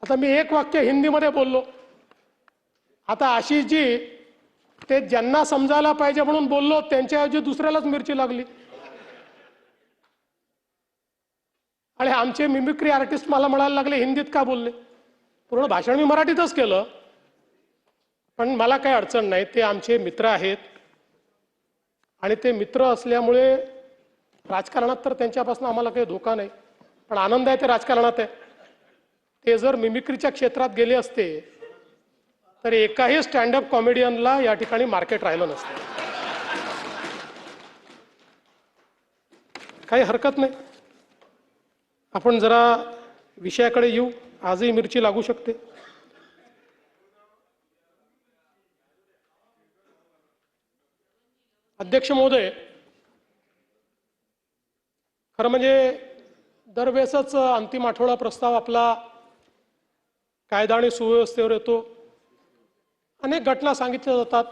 आता मी एक वाक्य हिंदीमध्ये बोललो, आता आशिषजी ते ज्यांना समजायला पाहिजे म्हणून बोललो त्यांच्याऐवजी दुसऱ्यालाच मिरची लागली. आणि आमचे मिमिक्री आर्टिस्ट मला म्हणायला लागले हिंदीत का बोलले. पूर्ण भाषण मी मराठीतच केलं, पण मला काही अडचण नाही. ते आमचे मित्र आहेत आणि ते मित्र असल्यामुळे राजकारणात तर त्यांच्यापासून आम्हाला काही धोका नाही, पण आनंद आहे ते राजकारणात आहे. ते जर मिमिक्रीच्या क्षेत्रात गेले असते तर एकाही स्टँडअप कॉमेडियनला या ठिकाणी मार्केट राहिलं नसतं. काही हरकत नाही, आपण जरा विषयाकडे येऊ. आजही मिरची लागू शकते. अध्यक्ष महोदय, खरं म्हणजे दरवेळेसच अंतिम आठवडा प्रस्ताव आपला कायदा आणि सुव्यवस्थेवर येतो. अनेक घटना सांगितल्या जातात,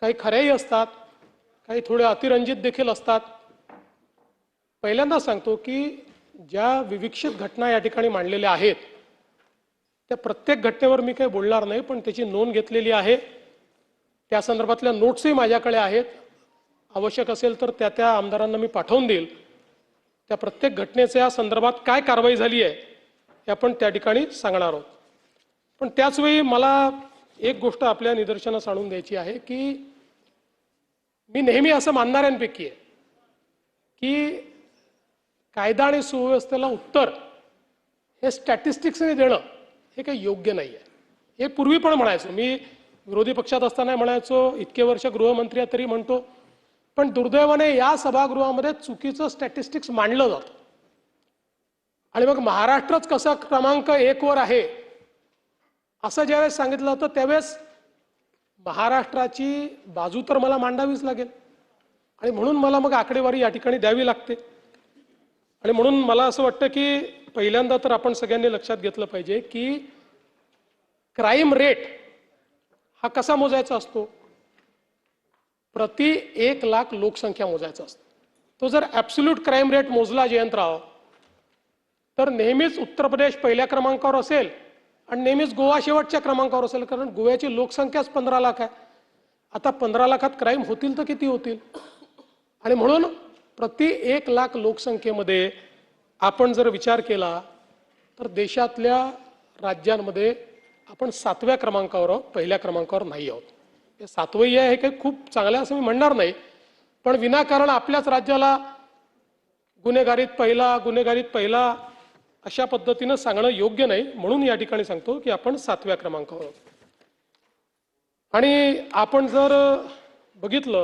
काही खऱ्याही असतात, काही थोड्या अतिरंजित देखील असतात. पहिल्यांदा सांगतो की ज्या विविक्षित घटना या ठिकाणी मांडलेल्या आहेत त्या प्रत्येक घटनेवर मी काही बोलणार नाही, पण त्याची नोंद घेतलेली आहे. त्या संदर्भातल्या नोट्सही माझ्याकडे आहेत. आवश्यक असेल तर त्या आमदारांना मी पाठवून देईल. त्या प्रत्येक घटनेच्या संदर्भात काय कारवाई झाली आहे हे आपण त्या ठिकाणी सांगणार आहोत. पण त्याचवेळी मला एक गोष्ट आपल्या निदर्शनास आणून द्यायची आहे की मी नेहमी असं मानणाऱ्यांपैकी आहे की कायदा आणि सुव्यवस्थेला उत्तर हे स्टॅटिस्टिक्सने देणं हे काही योग्य नाही आहे. हे पूर्वी पण म्हणायचो, मी विरोधी पक्षात असताना म्हणायचो, इतके वर्ष गृहमंत्री तरी म्हणतो. पण दुर्दैवाने या सभागृहामध्ये चुकीचं स्टॅटिस्टिक्स मांडलं जातं आणि मग महाराष्ट्रच कसा क्रमांक 1 वर आहे असं ज्यावेळेस सांगितलं होतं त्यावेळेस महाराष्ट्राची बाजू तर मला मांडावीच लागेल आणि म्हणून मला मग आकडेवारी या ठिकाणी द्यावी लागते. आणि म्हणून मला असं वाटतं की पहिल्यांदा तर आपण सगळ्यांनी लक्षात घेतलं पाहिजे की क्राईम रेट हा कसा मोजायचा असतो. प्रति 1 लाख लोकसंख्या मोजायचा असतो. तो जर ॲब्सोल्यूट क्राईम रेट मोजला जयंतराव तर नेहमीच उत्तर प्रदेश पहिल्या क्रमांकावर असेल आणि नेहमीच गोवा शेवटच्या क्रमांकावर असेल, कारण गोव्याची लोकसंख्याच 15 लाख आहे. आता 15 लाखात क्राईम होतील तर किती होतील. आणि म्हणून प्रति 1 लाख लोकसंख्येमध्ये आपण जर विचार केला तर देशातल्या राज्यांमध्ये आपण 7व्या क्रमांकावर आहोत, पहिल्या क्रमांकावर नाही आहोत. हे 7वंही आहे, हे काही खूप चांगलं असं मी म्हणणार नाही, पण विनाकारण आपल्याच राज्याला गुन्हेगारीत पहिला अशा पद्धतीनं सांगणं योग्य नाही. म्हणून या ठिकाणी सांगतो की आपण 7व्या क्रमांकावर आहोत. आणि आपण जर बघितलं